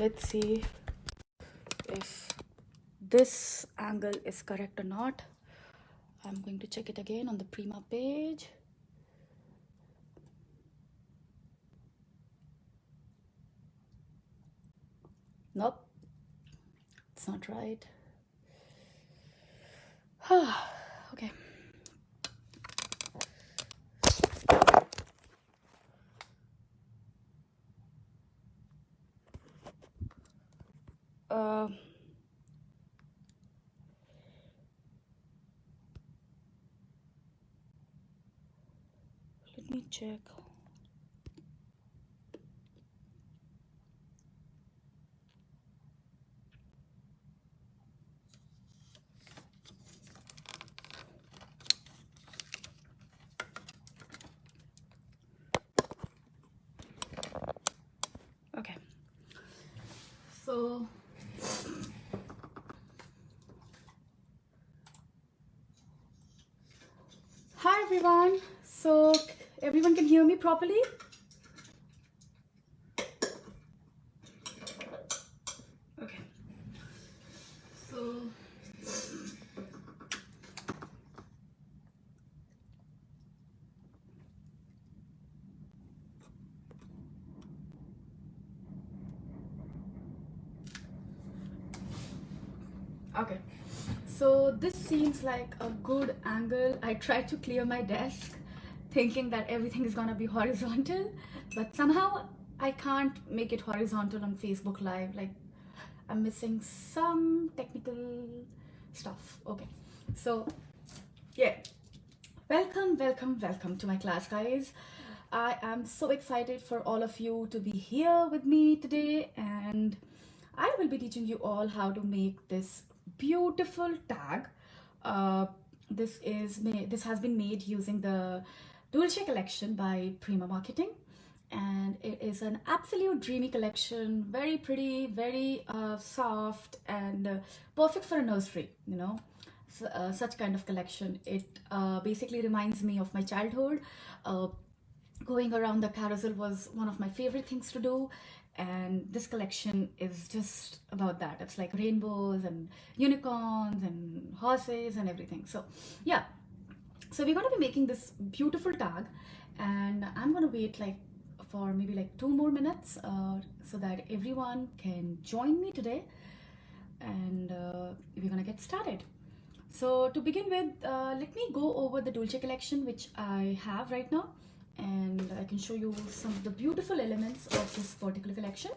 let's see if this angle is correct or not. I'm going to check it again on the Prima page. Nope, it's not right. Okay. Let me check. Okay, so hi everyone. So everyone can hear me properly? Okay. So okay. So this seems like a good angle. I tried to clear my desk thinking that everything is gonna be horizontal, but somehow I can't make it horizontal on Facebook Live. Like I'm missing some technical stuff. Okay, so yeah, welcome to my class, guys. I am so excited for all of you to be here with me today, and I will be teaching you all how to make this beautiful tag. This has been made using the Dulce collection by Prima Marketing, and it is an absolute dreamy collection, very pretty, very soft, and perfect for a nursery, you know. Such kind of collection. It basically reminds me of my childhood. Going around the carousel was one of my favorite things to do, and this collection is just about that. It's like rainbows and unicorns and horses and everything. So yeah, so we're going to be making this beautiful tag, and I'm going to wait like for maybe like 2 more minutes so that everyone can join me today, and we're going to get started. So to begin with, let me go over the Dulce collection which I have right now, and I can show you some of the beautiful elements of this particular collection.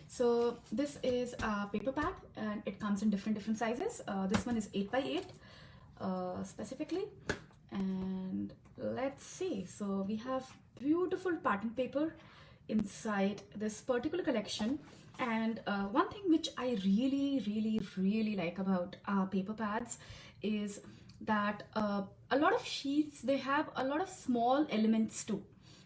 So this is a paper pad, and it comes in different sizes. This one is 8x8 specifically, and let's see. So we have beautiful pattern paper inside this particular collection. And one thing which I really like about paper pads is that a lot of sheets, they have a lot of small elements too.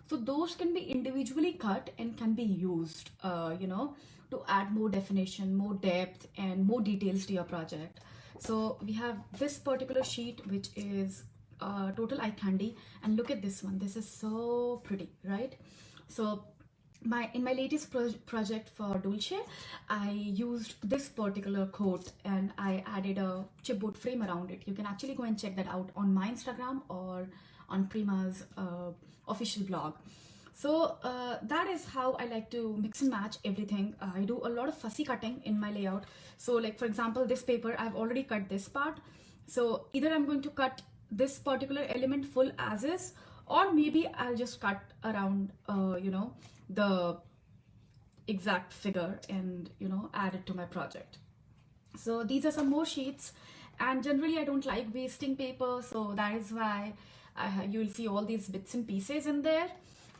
So those can be individually cut and can be used, you know, to add more definition, more depth, and more details to your project. So we have this particular sheet which is total eye candy, and look at this one. This is so pretty, right? So in my latest project for Dulce, I used this particular coat and I added a chipboard frame around it. You can actually go and check that out on my Instagram or on Prima's official blog. So that is how I like to mix and match everything. I do a lot of fussy cutting in my layout. So like for example, this paper, I've already cut this part. So either I'm going to cut this particular element full as is, or maybe I'll just cut around, you know, the exact figure and, you know, add it to my project. So these are some more sheets, and generally I don't like wasting paper, so that is why you'll see all these bits and pieces in there.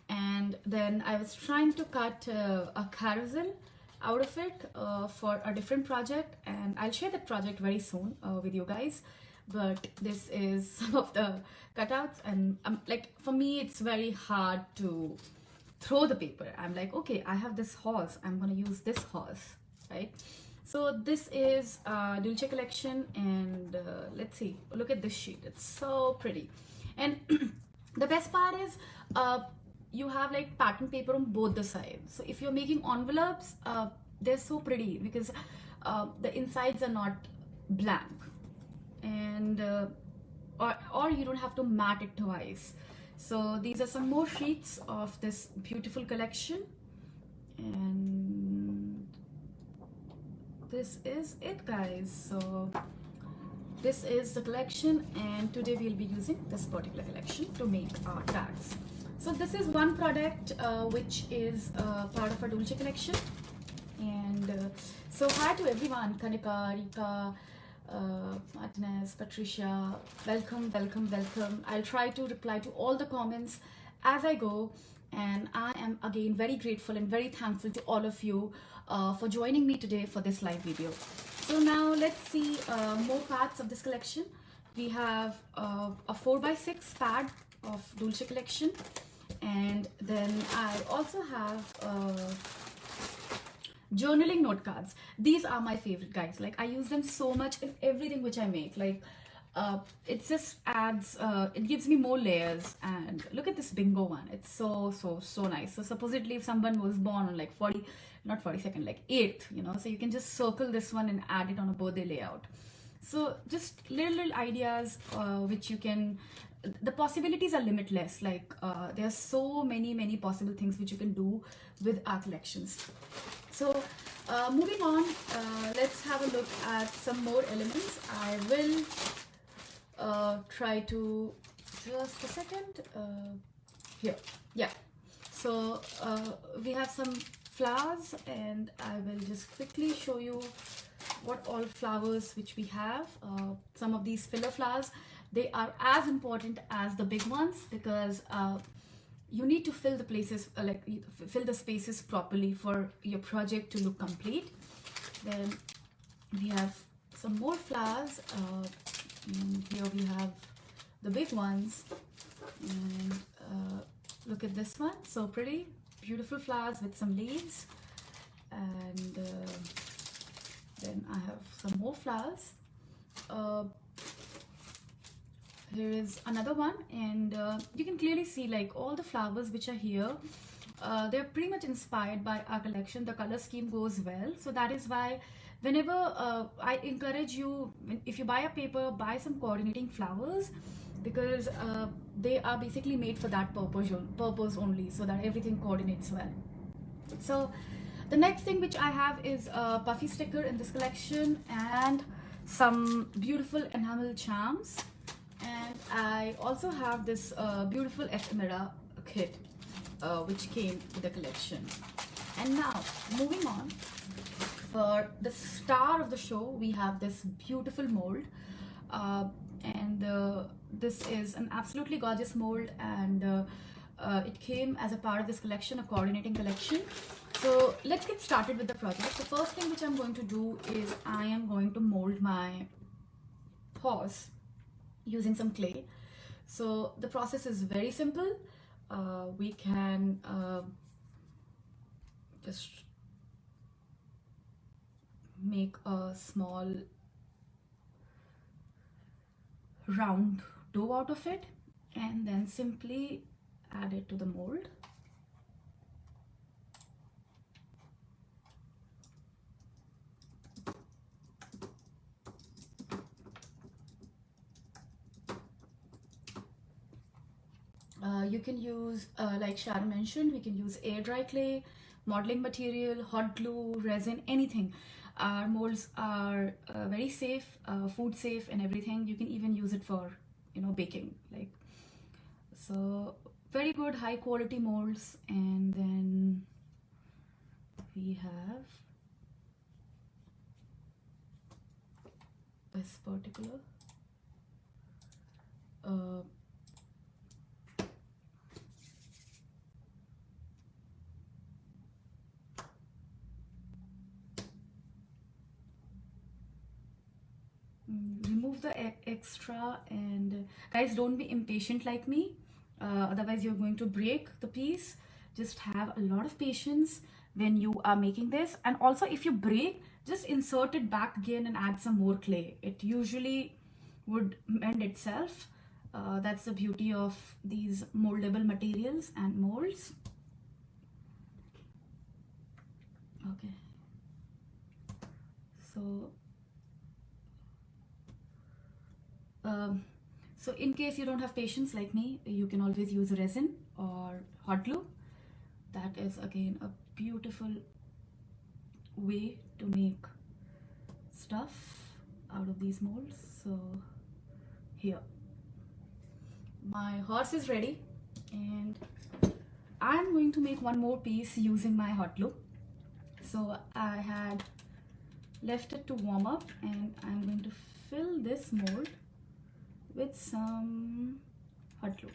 And then I was trying to cut a carousel out of it for a different project, and I'll share that project very soon with you guys. But this is some of the cutouts, and like for me it's very hard to throw the paper. I'm like, okay, I have this horse, I'm gonna use this horse, right? So this is Dulce collection, and let's see, look at this sheet, it's so pretty. And the best part is you have like pattern paper on both the sides. So if you're making envelopes, they're so pretty because the insides are not blank, and or you don't have to mat it twice. So these are some more sheets of this beautiful collection, and this is it, guys. So this is the collection, and today we'll be using this particular collection to make our tags. So this is one product which is part of our Dulce collection. And so hi to everyone, Kanika, Rika, Martinez, Patricia, welcome, welcome, welcome. I'll try to reply to all the comments as I go, and I am again very grateful and very thankful to all of you for joining me today for this live video. So now let's see more parts of this collection. We have a 4x6 pad of Dulce collection, and then I also have journaling note cards. These are my favorite, guys. Like, I use them so much in everything which I make. Like, it just adds, it gives me more layers. And look at this bingo one. It's so nice. So supposedly if someone was born on like 40, not 42nd, like 8th, you know, so you can just circle this one and add it on a birthday layout. So just little ideas which you can, the possibilities are limitless. Like there are so many possible things which you can do with our collections. So moving on, let's have a look at some more elements. I will try to, just a second, here, yeah. So we have some flowers, and I will just quickly show you what all flowers which we have. Some of these filler flowers, they are as important as the big ones, because you need to fill the places, fill the spaces properly for your project to look complete. Then we have some more flowers. And here we have the big ones, and look at this one, so pretty, beautiful flowers with some leaves. And then I have some more flowers. Here is another one, and you can clearly see like all the flowers which are here, they're pretty much inspired by our collection. The color scheme goes well, so that is why whenever I encourage you, if you buy a paper, buy some coordinating flowers, because they are basically made for that purpose only, so that everything coordinates well. So the next thing which I have is a puffy sticker in this collection, and some beautiful enamel charms. And I also have this beautiful ephemera kit which came with the collection. And now moving on, for the star of the show, we have this beautiful mold, and this is an absolutely gorgeous mold, and it came as a part of this collection, a coordinating collection. So let's get started with the project. The first thing which I'm going to do is I am going to mold my horse using some clay. So the process is very simple. We can just make a small round dough out of it, and then simply add it to the mold. You can use, like Sharon mentioned, we can use air dry clay, modeling material, hot glue, resin, anything. Our molds are very safe, food safe and everything. You can even use it for, you know, baking. Like, so very good high quality molds. And then we have this particular remove the extra. And guys, don't be impatient like me, otherwise you're going to break the piece. Just have a lot of patience when you are making this. And also, if you break, just insert it back again and add some more clay. It usually would mend itself. That's the beauty of these moldable materials and molds. Okay, so in case you don't have patience like me, you can always use resin or hot glue. That is again a beautiful way to make stuff out of these molds. So here, my horse is ready, and I'm going to make one more piece using my hot glue. So I had left it to warm up, and I'm going to fill this mold with some hot glue.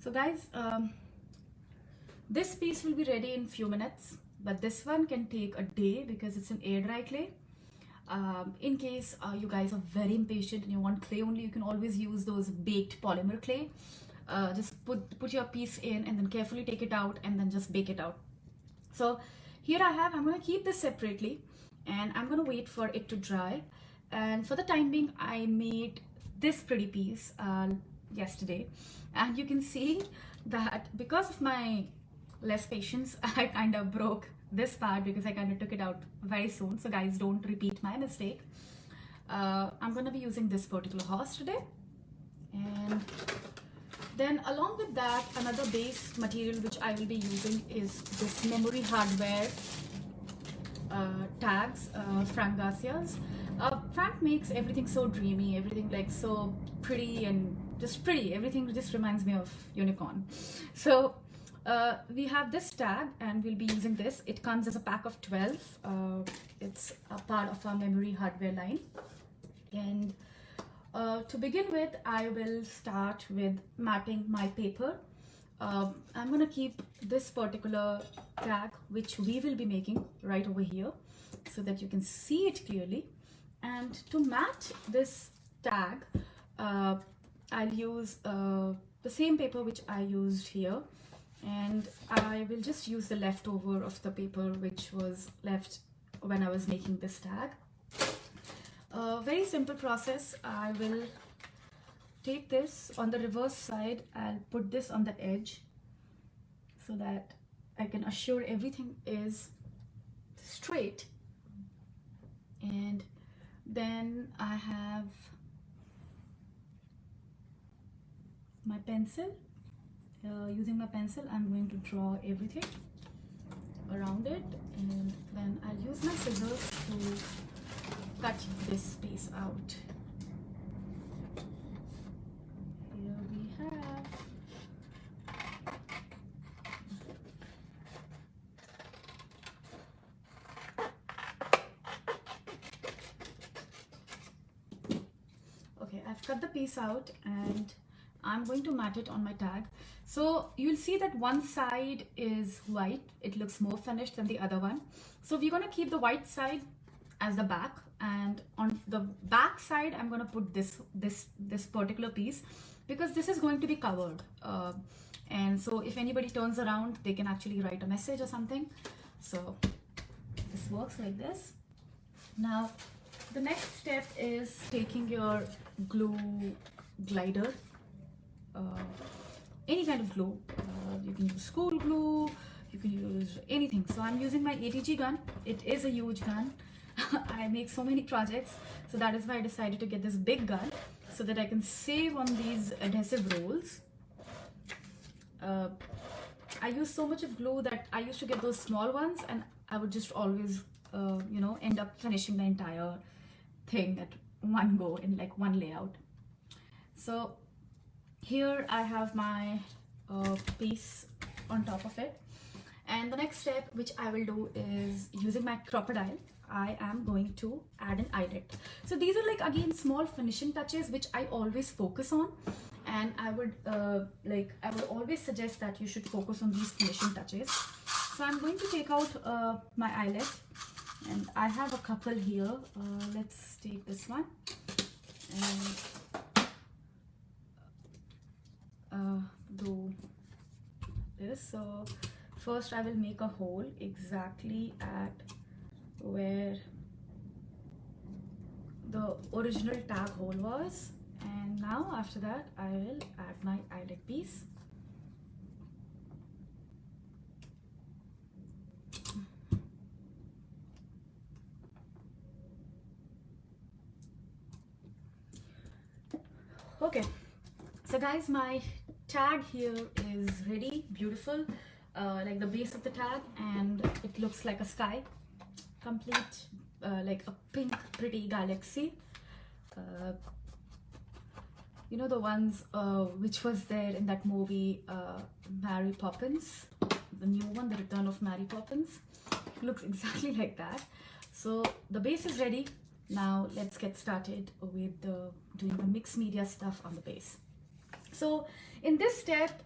So guys, this piece will be ready in few minutes, but this one can take a day because it's an air dry clay. In case you guys are very impatient and you want clay only, you can always use those baked polymer clay. Just put your piece in and then carefully take it out and then just bake it out. So here I'm going to keep this separately, and I'm going to wait for it to dry. And for the time being, I made this pretty piece yesterday, and you can see that because of my less patience, I kind of broke this part because I kind of took it out very soon. So guys, don't repeat my mistake. I'm going to be using this particular horse today, and then along with that, another base material which I will be using is this memory hardware tags, Frank Garcia's. Frank makes everything so dreamy, everything like so pretty and just pretty. Everything just reminds me of unicorn. So we have this tag, and we'll be using this. It comes as a pack of 12. It's a part of our memory hardware line. And to begin with, I will start with matting my paper. I'm going to keep this particular tag, which we will be making, right over here so that you can see it clearly. And to mat this tag, I'll use the same paper which I used here, and I will just use the leftover of the paper which was left when I was making this tag. Very simple process. I will take this on the reverse side. I'll put this on the edge so that I can assure everything is straight. And then I have my pencil. Using my pencil, I'm going to draw everything around it, and then I'll use my scissors to cut this piece out. Here we have okay, I've cut the piece out, and I'm going to mat it on my tag. So you'll see that one side is white. It looks more finished than the other one. So we're going to keep the white side as the back, and on the back side I'm going to put this particular piece because this is going to be covered, and so if anybody turns around, they can actually write a message or something. So this works like this. Now the next step is taking your glue glider, any kind of glue. You can use school glue, you can use anything. So I'm using my ATG gun. It is a huge gun. I make so many projects, so that is why I decided to get this big gun so that I can save on these adhesive rolls. I use so much of glue that I used to get those small ones, and I would just always end up finishing the entire thing at one go in like one layout. So here I have my piece on top of it, and the next step which I will do is using my crocodile. I am going to add an eyelet. So these are like again small finishing touches which I always focus on, and I would always suggest that you should focus on these finishing touches. So I'm going to take out my eyelet, and I have a couple here. Let's take this one and do this. So first I will make a hole exactly at where the original tag hole was, and now after that I will add my eyelid piece. Okay, so guys, my tag here is ready, beautiful, like the base of the tag, and it looks like a sky, complete, like a pink pretty galaxy. You know, the ones which was there in that movie, Mary Poppins, the new one, The Return of Mary Poppins. Looks exactly like that. So the base is ready. Now let's get started with doing the mixed media stuff on the base. So in this step,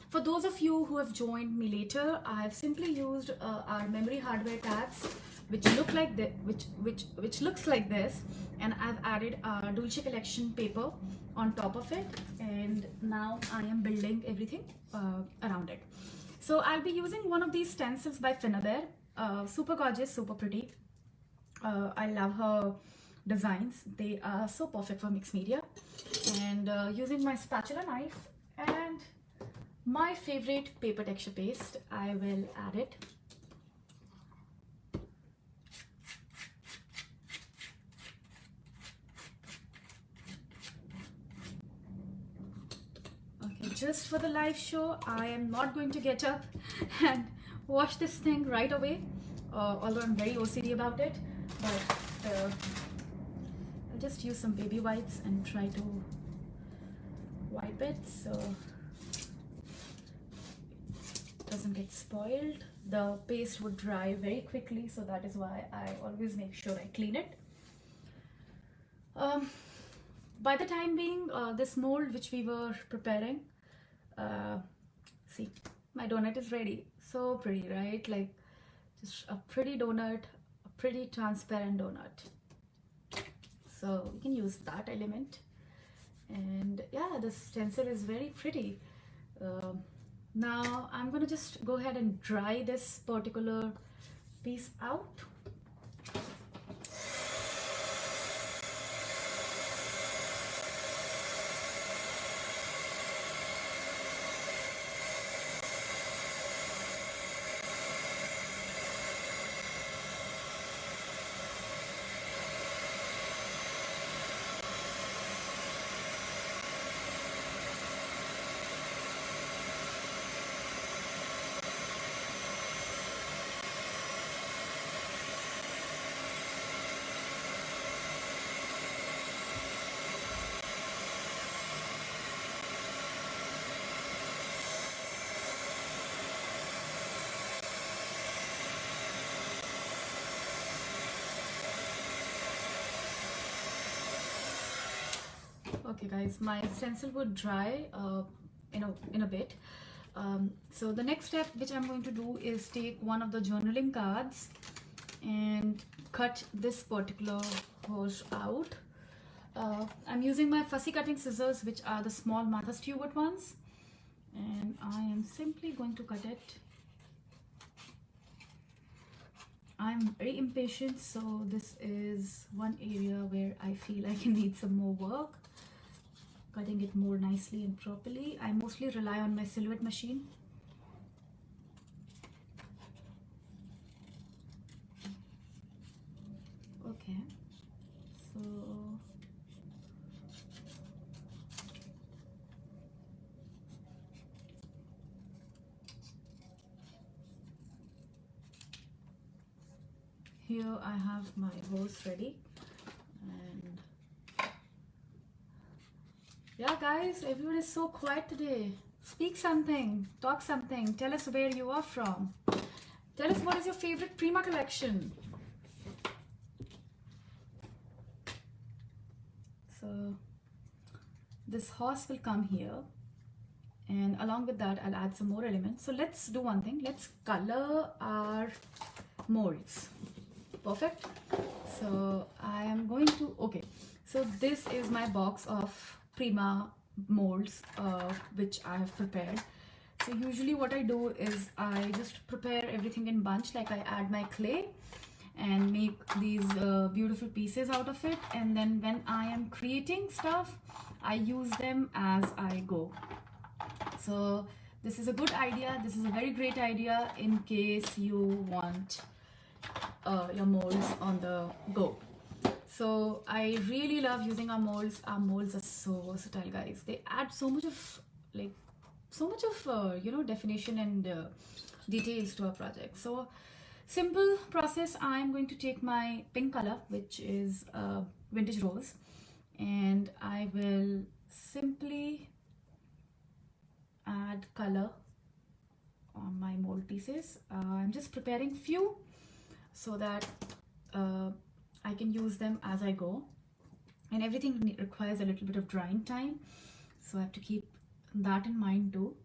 for those of you who have joined me later, I have simply used our memory hardware tags, which look like this, which looks like this, and I've added our Dulce collection paper on top of it, and now I am building everything around it. So I'll be using one of these stencils by Finnabair, super gorgeous, super pretty. I love her designs. They are so perfect for mixed media. And using my spatula knife and my favorite paper texture paste, I will add it. Okay, just for the live show, I am not going to get up and wash this thing right away, although I'm very OCD about it. But I'll just use some baby wipes and try to wipe it so it doesn't get spoiled. The paste would dry very quickly, so that is why I always make sure I clean it. By the time being, this mold which we were preparing, see, my donut is ready. So pretty, right? Like just a pretty donut, a pretty transparent donut. So we can use that element. And yeah, the stencil is very pretty. Now I'm gonna just go ahead and dry this particular piece out. Okay guys, my stencil would dry in a bit. So the next step which I'm going to do is take one of the journaling cards and cut this particular horse out. I'm using my fussy cutting scissors, which are the small Martha Stewart ones, and I am simply going to cut it. I'm very impatient, so this is one area where I feel I can need some more work, cutting it more nicely and properly. I mostly rely on my silhouette machine. Okay, so here I have my horse ready. And yeah guys, everyone is so quiet today. Speak something, talk something, tell us where you are from. Tell us what is your favorite Prima collection. So this horse will come here, and along with that I'll add some more elements. So let's do one thing, let's color our molds. Perfect. So I am going to, okay, so this is my box of Prima molds which I have prepared. So usually what I do is I just prepare everything in bunch, like I add my clay and make these beautiful pieces out of it, and then when I am creating stuff, I use them as I go. So this is a good idea. This is a very great idea in case you want your molds on the go. So I really love using our molds. Our molds are so versatile, guys. They add so much of you know, definition and details to our project. So simple process. I'm going to take my pink color, which is vintage rose, and I will simply add color on my mold pieces. I'm just preparing few so that I can use them as I go, and everything requires a little bit of drying time, so I have to keep that in mind too.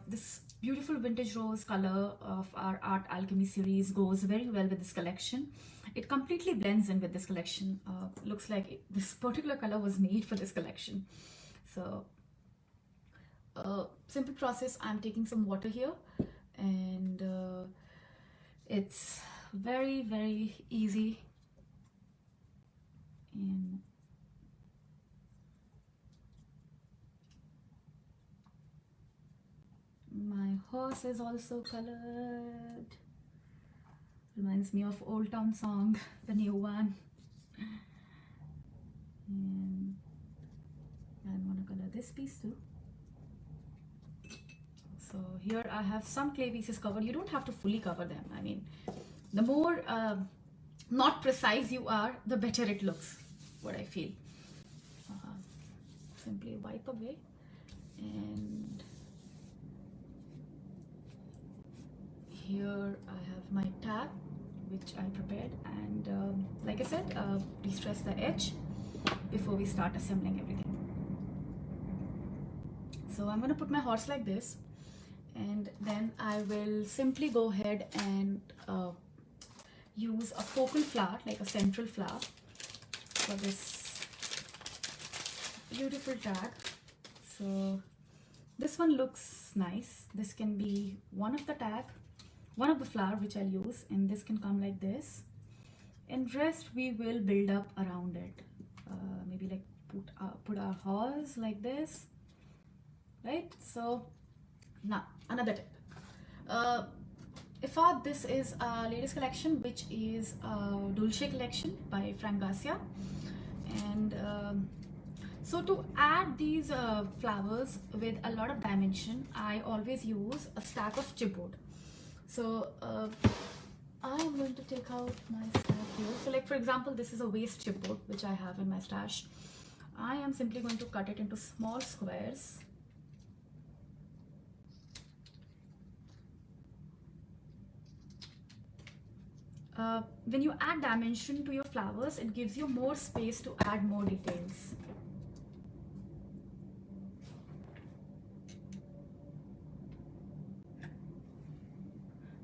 This beautiful vintage rose color of our Art Alchemy series goes very well with this collection. It completely blends in with this collection. Looks like this particular color was made for this collection. So simple process. I'm taking some water here, and it's very easy. And my horse is also colored. Reminds me of Old Town Song, the new one. And I want to color this piece too. So here I have some clay pieces covered. You don't have to fully cover them. I mean, the more not precise you are, the better it looks, what I feel. Simply wipe away, and here I have my tab which I prepared, and like I said, de-stress the edge before we start assembling everything. So I'm going to put my horse like this, and then I will simply go ahead and use a focal flower, like a central flower, for this beautiful tag. So this one looks nice. This can be one of the tag, one of the flower which I'll use, and this can come like this, and rest we will build up around it. Maybe like put our horse like this, right? So now another tip. This is our latest collection, which is Dulce collection by Frank Garcia, and so to add these flowers with a lot of dimension, I always use a stack of chipboard. So I am going to take out my stack here. So like for example, this is a waste chipboard which I have in my stash. I am simply going to cut it into small squares. When you add dimension to your flowers, it gives you more space to add more details.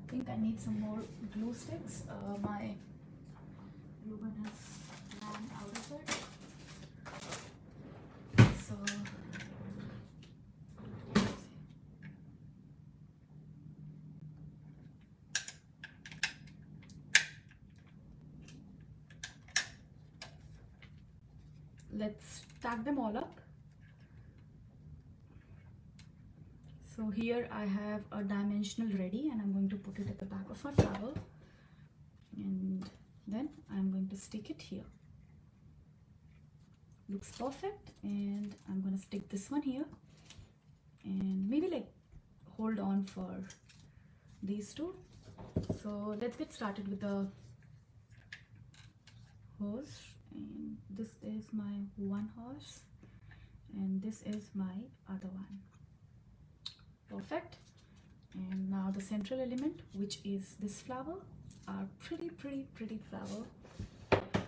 I think I need some more glue sticks. My glue gun has ran out of it. So let's stack them all up. So here I have a dimensional ready, and I'm going to put it at the back of my flower, and then I'm going to stick it here. Looks perfect, and I'm going to stick this one here, and maybe like hold on for these two. So let's get started with the horse, and this is my one horse, and this is my other one. Perfect. And now the central element, which is this flower, our pretty flower.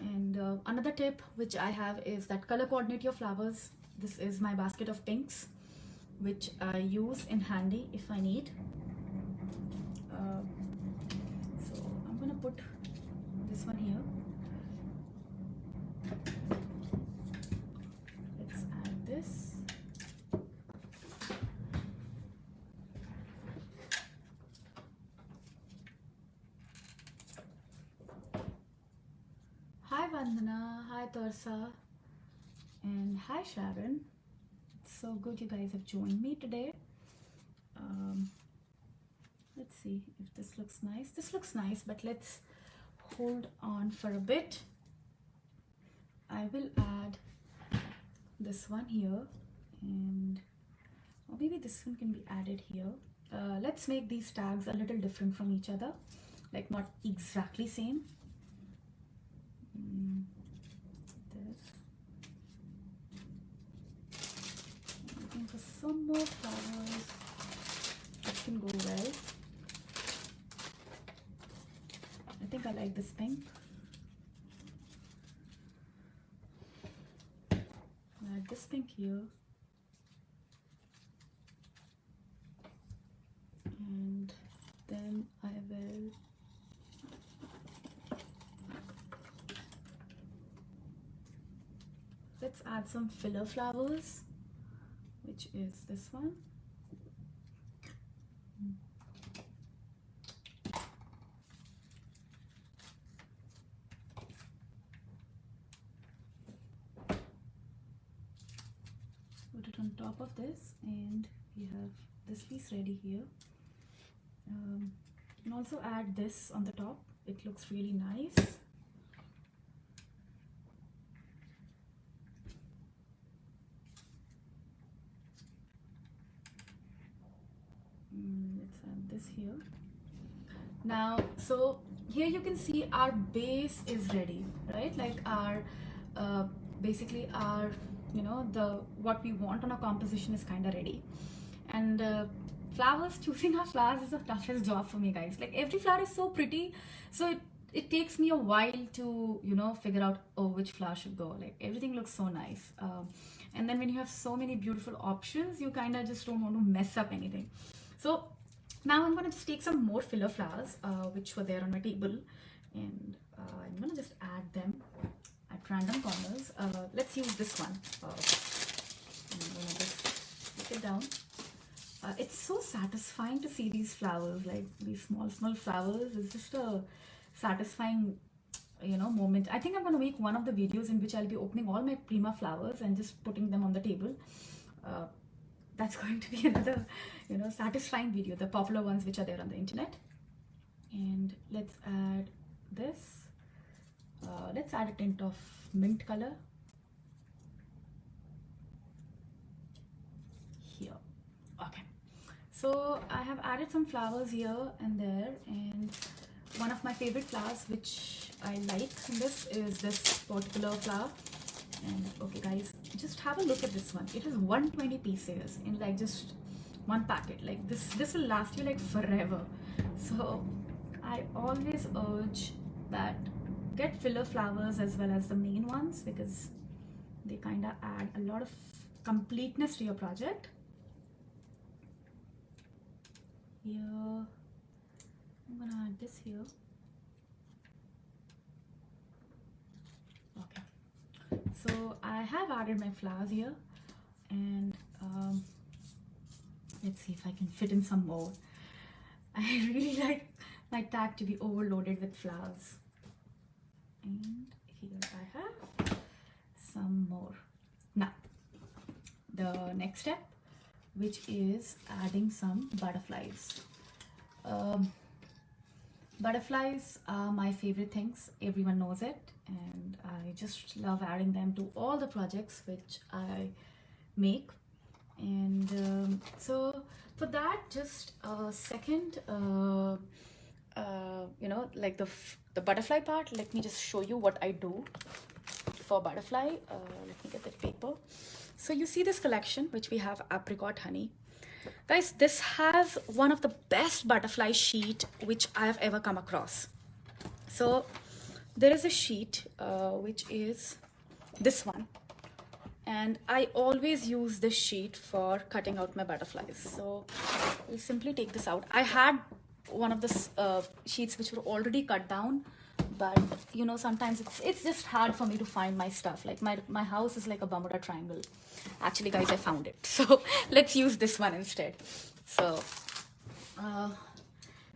And another tip which I have is that color coordinate your flowers. This is my basket of pinks, which I use in handy if I need. So I'm gonna put this one here. Let's add this. Hi Vandana, hi Dulce. And hi Sharon, it's so good you guys have joined me today. Let's see if this looks nice. This looks nice, but let's hold on for a bit. I will add this one here, and or maybe this one can be added here. Let's make these tags a little different from each other, like not exactly same. This. I'm looking for some more flowers that can go well. I think I like this pink. Add this pink here. And then I will let's add some filler flowers, which is this one. Put it on top of this, and we have this piece ready here. You can also add this on the top. It looks really nice. Let's add this here. Now, so here you can see our base is ready, right? Like our basically our, you know, the what we want on our composition is kind of ready. And flowers, choosing our flowers is the toughest job for me, guys. Like every flower is so pretty, so it takes me a while to, you know, figure out, oh, which flower should go. Like everything looks so nice, and then when you have so many beautiful options, you kind of just don't want to mess up anything. So now I'm going to just take some more filler flowers which were there on my table, and I'm going to just add them at random corners. Let's use this one. I'm going to just take it down. It's so satisfying to see these flowers, like these small flowers. It's just a satisfying, you know, moment. I think I'm going to make one of the videos in which I'll be opening all my Prima flowers and just putting them on the table. That's going to be another, you know, satisfying video, the popular ones which are there on the internet. And let's add this. Let's add a tint of mint color here. Okay, so I have added some flowers here and there, and one of my favorite flowers which I like in this is this particular flower. And okay guys, just have a look at this one. It is 120 pieces in like just one packet. Like this will last you like forever. So I always urge that get filler flowers as well as the main ones, because they kind of add a lot of completeness to your project. Here I'm gonna add this here. Okay, so I have added my flowers here, and let's see if I can fit in some more. I really like my tag to be overloaded with flowers. And here I have some more. Now, the next step, which is adding some butterflies. Butterflies are my favorite things. Everyone knows it, and I just love adding them to all the projects which I make. And so for that, just a second, you know, like the butterfly part, let me just show you what I do for butterfly. Let me get that paper. So you see this collection which we have, apricot honey. Guys, this has one of the best butterfly sheet which I have ever come across. So there is a sheet which is this one, and I always use this sheet for cutting out my butterflies. So we'll simply take this out. I had one of the sheets which were already cut down, but you know, sometimes it's just hard for me to find my stuff. Like my house is like a Bermuda Triangle. Actually guys, I found it, so let's use this one instead. So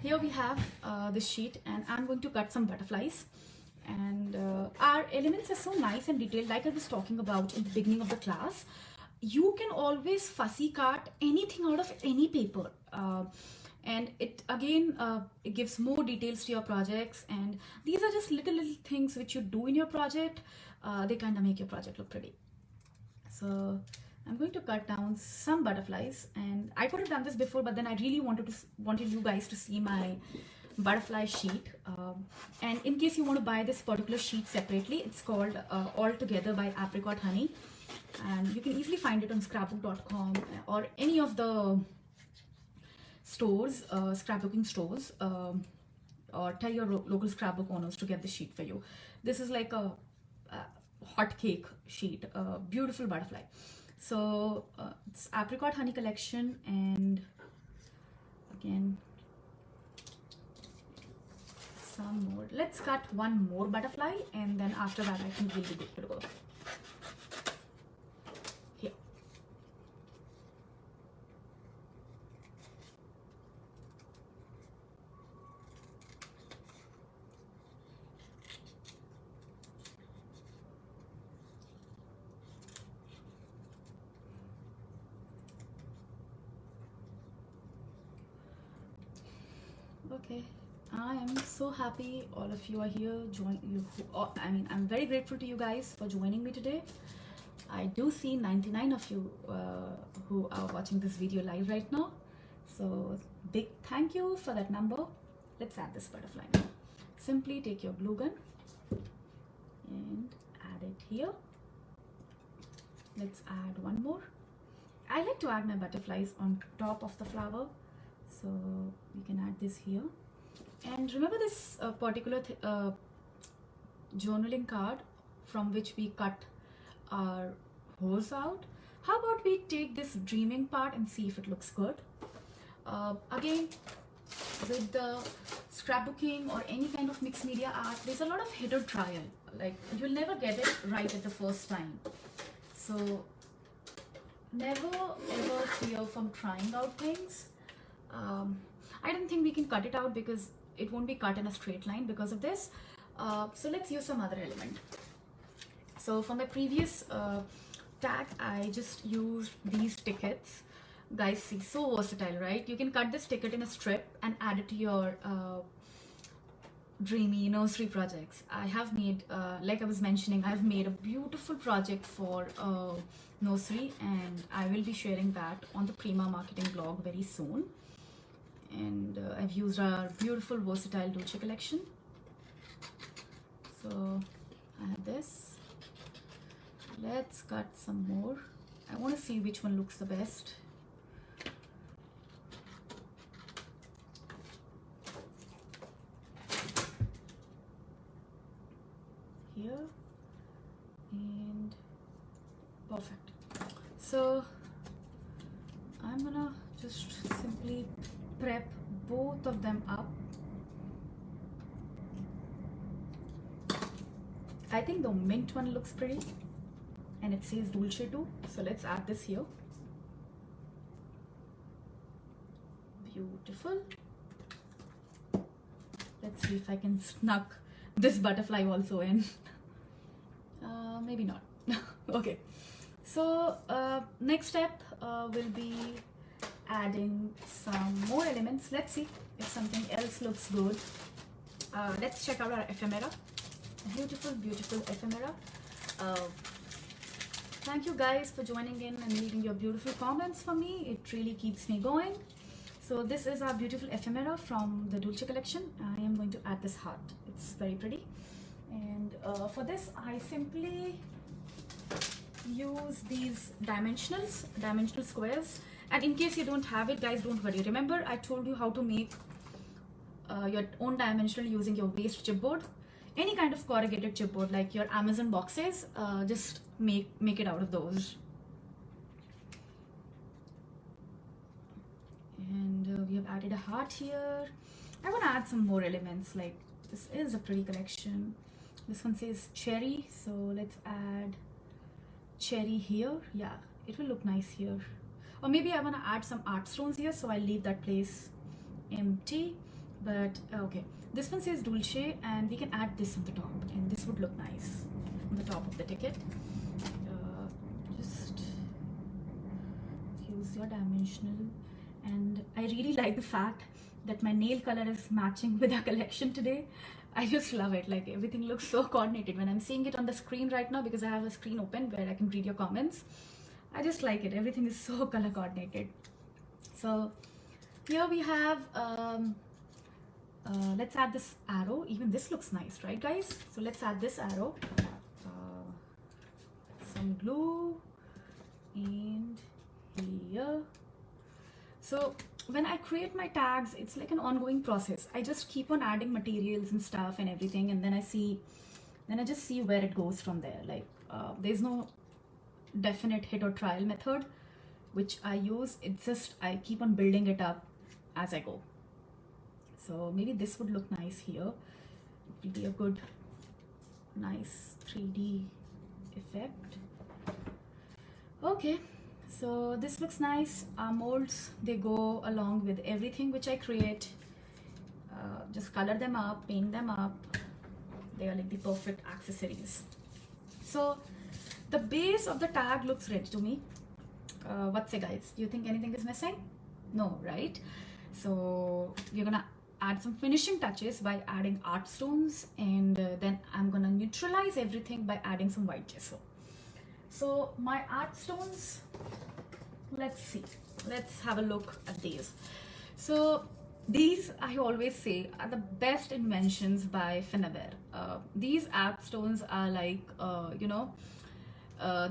here we have this sheet, and I'm going to cut some butterflies. And our elements are so nice and detailed, like I was talking about in the beginning of the class. You can always fussy cut anything out of any paper, and it again it gives more details to your projects, and these are just little things which you do in your project. They kind of make your project look pretty. So I'm going to cut down some butterflies, and I could have done this before, but then I really wanted you guys to see my butterfly sheet. And in case you want to buy this particular sheet separately, it's called All Together by Apricot Honey, and you can easily find it on scrapbook.com or any of the stores, scrapbooking stores, or tell your local scrapbook owners to get the sheet for you. This is like a hot cake sheet, beautiful butterfly. So it's Apricot Honey collection, and again some more. Let's cut one more butterfly, and then after that I think we'll be good to go. Here. Okay, I am so happy all of you are here. I'm very grateful to you guys for joining me today. I do see 99 of you who are watching this video live right now. So big thank you for that number. Let's add this butterfly now. Simply take your glue gun and add it here. Let's add one more. I like to add my butterflies on top of the flower. So we can add this here. And remember this particular journaling card from which we cut our hose out? How about we take this dreaming part and see if it looks good? Again, with the scrapbooking or any kind of mixed media art, there's a lot of hit or trial. Like, you'll never get it right at the first time. So never ever fear from trying out things. I don't think we can cut it out because it won't be cut in a straight line because of this. So let's use some other element. So for my previous tag, I just used these tickets. Guys, see, so versatile, right? You can cut this ticket in a strip and add it to your dreamy nursery projects. I have made, like I was mentioning, I've made a beautiful project for nursery, and I will be sharing that on the Prima marketing blog very soon. And I've used our beautiful versatile Dulce collection. So I have this. Let's cut some more. I want to see which one looks the best. Here and perfect. So I'm gonna just simply prep both of them up. I think the mint one looks pretty, and it says Dulce too, so let's add this here. Beautiful. Let's see if I can snuck this butterfly also in. Maybe not. Okay, so next step will be adding some more elements. Let's see if something else looks good. Let's check out our ephemera. Beautiful, beautiful ephemera. Thank you guys for joining in and leaving your beautiful comments for me. It really keeps me going. So this is our beautiful ephemera from the Dulce collection. I am going to add this heart. It's very pretty. And for this, I simply use these dimensional squares. And in case you don't have it, guys, don't worry. Remember, I told you how to make your own dimensional using your waste chipboard. Any kind of corrugated chipboard, like your Amazon boxes, just make it out of those. And we have added a heart here. I want to add some more elements. Like, this is a pretty collection. This one says cherry, so let's add cherry here. Yeah, it will look nice here. Or maybe I want to add some art stones here, so I'll leave that place empty. But okay, This one says Dulce, and we can add this on the top, and this would look nice on the top of the ticket. Just use your dimensional, and I really like the fact that my nail color is matching with our collection today. I just love it. Like, everything looks so coordinated when I'm seeing it on the screen right now, because I have a screen open where I can read your comments. I just like it. Everything is so color coordinated. So here we have let's add this arrow. Even this looks nice, right guys? So let's add this arrow, some glue, and here. So when I create my tags, it's like an ongoing process. I just keep on adding materials and stuff and everything, and then I just see where it goes from there. Like, there's no definite hit or trial method which I use. It's just I keep on building it up as I go. So maybe this would look nice here. It will be a good, nice 3D effect. Okay, so this looks nice. Our molds, they go along with everything which I create. Just color them up, paint them up. They are like the perfect accessories. So the base of the tag looks ready to me. What say guys? Do you think anything is missing? No, right? So we're gonna add some finishing touches by adding art stones, and then I'm gonna neutralize everything by adding some white gesso. So my art stones, let's see. Let's have a look at these. So these, I always say, are the best inventions by Finnabair. These art stones are like,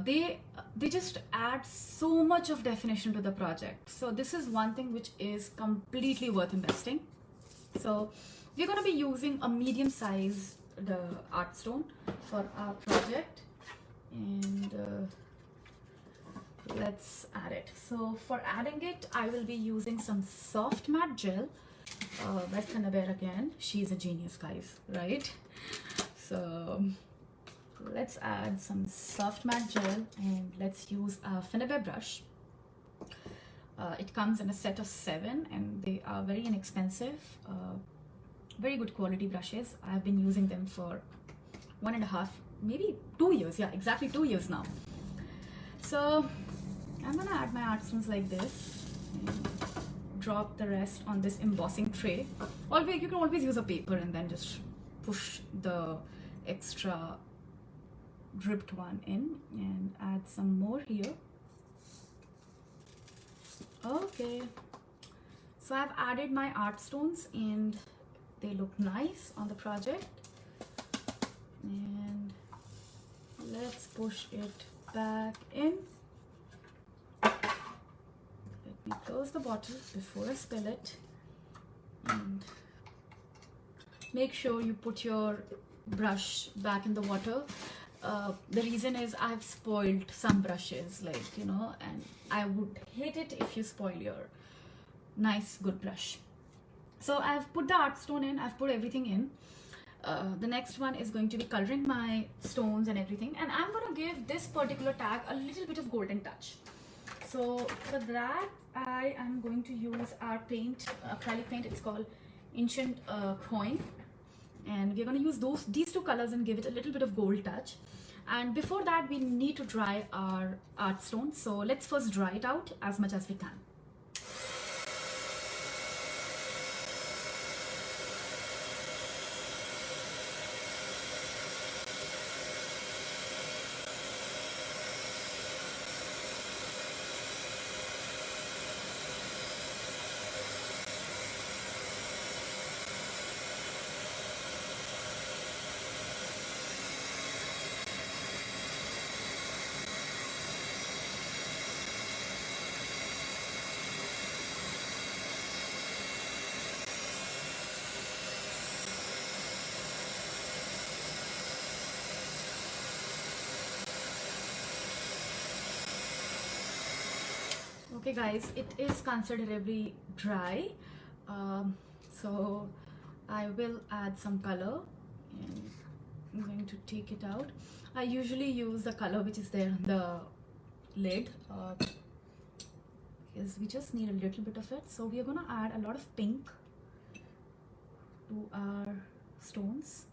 they just add so much of definition to the project. So this is one thing which is completely worth investing. So we're going to be using a medium size art stone for our project, and let's add it. So for adding it, I will be using some soft matte gel by Finnabair again. She's a genius, guys, right? So let's add some soft matte gel, and let's use a Finnabair brush. It comes in a set of 7, and they are very inexpensive, very good quality brushes. I've been using them for 1.5, maybe 2 years. Yeah, exactly 2 years now. So I'm gonna add my art stones like this, and drop the rest on this embossing tray. Always, you can always use a paper and then just push the extra dripped one in, and add some more here. Okay, so I've added my art stones, and they look nice on the project. And let's push it back in. Let me close the bottle before I spill it, and make sure you put your brush back in the water. The reason is I've spoiled some brushes, like, and I would hate it if you spoil your nice good brush. So I've put the art stone in, I've put everything in. The next one is going to be coloring my stones and everything, and I'm going to give this particular tag a little bit of golden touch. So for that, I am going to use our paint, acrylic paint. It's called Ancient Coin, and we're going to use these two colors and give it a little bit of gold touch. And before that, we need to dry our art stone. So let's first dry it out as much as we can. Okay guys, it is considerably dry, so I will add some color, and I'm going to take it out. I usually use the color which is there on the lid, because we just need a little bit of it. So we are going to add a lot of pink to our stones.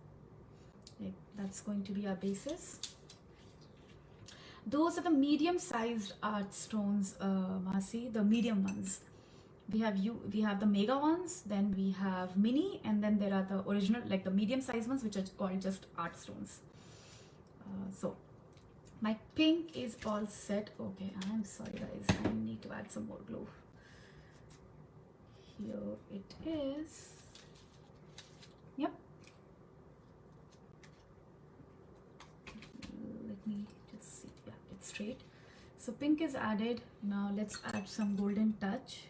Like, that's going to be our basis. Those are the medium-sized art stones, Masi, the medium ones. We have the mega ones, then we have mini, and then there are the original, like the medium-sized ones, which are called just art stones. So my pink is all set. Okay, I'm sorry guys, I need to add some more glue. Here it is. Yep. Let me just see. Yeah, it's straight. So pink is added. Now let's add some golden touch.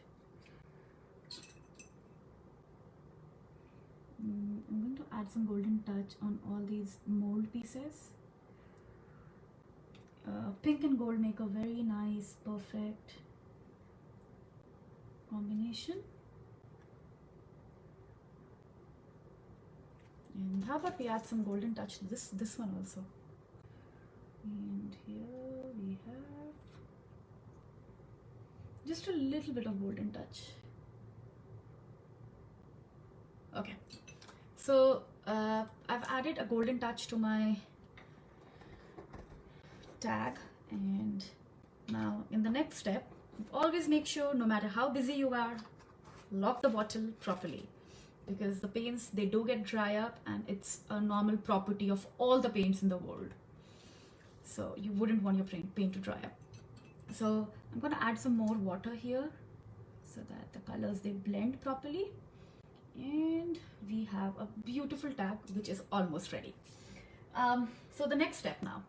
I'm going to add some golden touch on all these mold pieces. Pink and gold make a very nice, perfect combination. And how about we add some golden touch to this one also. And here we have just a little bit of golden touch. Okay, so I've added a golden touch to my tag, and now in the next step, always make sure, no matter how busy you are, lock the bottle properly, because the paints, they do get dry up, and it's a normal property of all the paints in the world. So you wouldn't want your paint to dry up. So I'm going to add some more water here so that the colors, they blend properly. And we have a beautiful tag which is almost ready. So the next step now.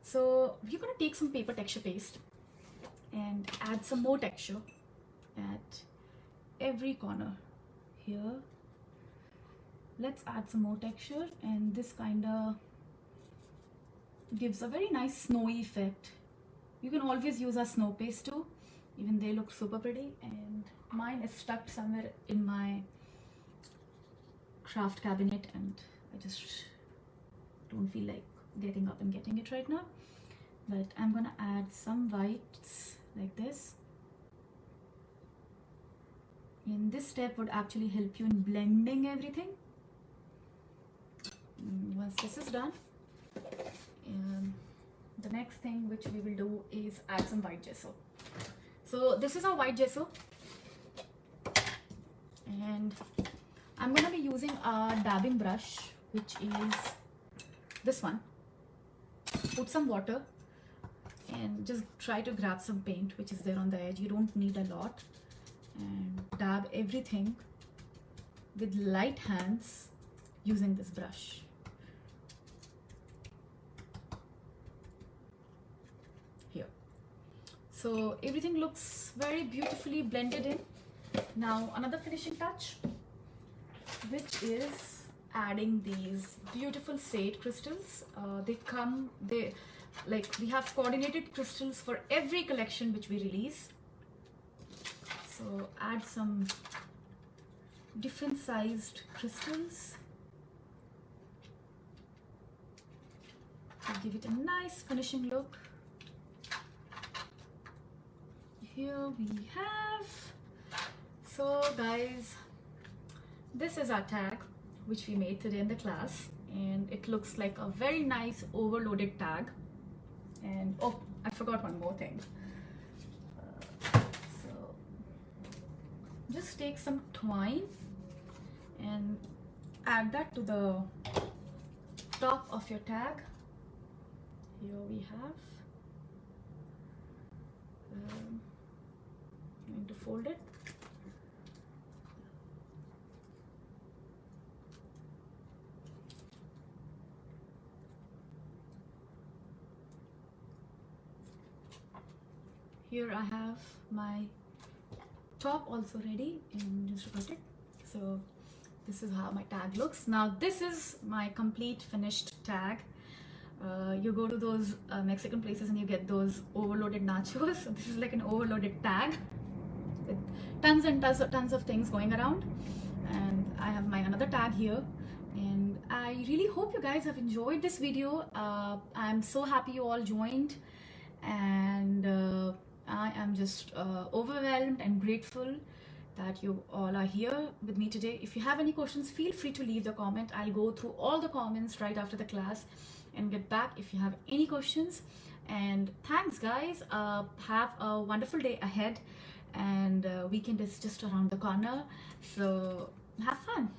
So we're going to take some paper texture paste and add some more texture at every corner here. Let's add some more texture, and this kind of gives a very nice snowy effect. You can always use a snow paste too. Even they look super pretty, and mine is stuck somewhere in my craft cabinet and I just don't feel like getting up and getting it right now. But I'm gonna add some whites like this, and this step would actually help you in blending everything. Once this is done, the next thing which we will do is add some white gesso. So this is our white gesso, and I'm going to be using a dabbing brush, which is this one. Put some water and just try to grab some paint which is there on the edge. You don't need a lot, and dab everything with light hands using this brush. Here. So everything looks very beautifully blended in. Now another finishing touch, which is adding these beautiful sage crystals. We have coordinated crystals for every collection which we release. So add some different sized crystals to give it a nice finishing look. Here we have, so guys, this is our tag which we made today in the class, and it looks like a very nice overloaded tag. And oh, I forgot one more thing. So just take some twine and add that to the top of your tag. Here we have. I'm going to fold it. Here I have my top also ready and just got it. So this is how my tag looks. Now this is my complete finished tag. You go to those Mexican places and you get those overloaded nachos. So this is like an overloaded tag with tons and tons of things going around. And I have my another tag here. And I really hope you guys have enjoyed this video. I'm so happy you all joined, and I am just overwhelmed and grateful that you all are here with me today. If you have any questions, feel free to leave the comment. I'll go through all the comments right after the class and get back if you have any questions. And thanks guys. Have a wonderful day ahead, and weekend is just around the corner, so have fun.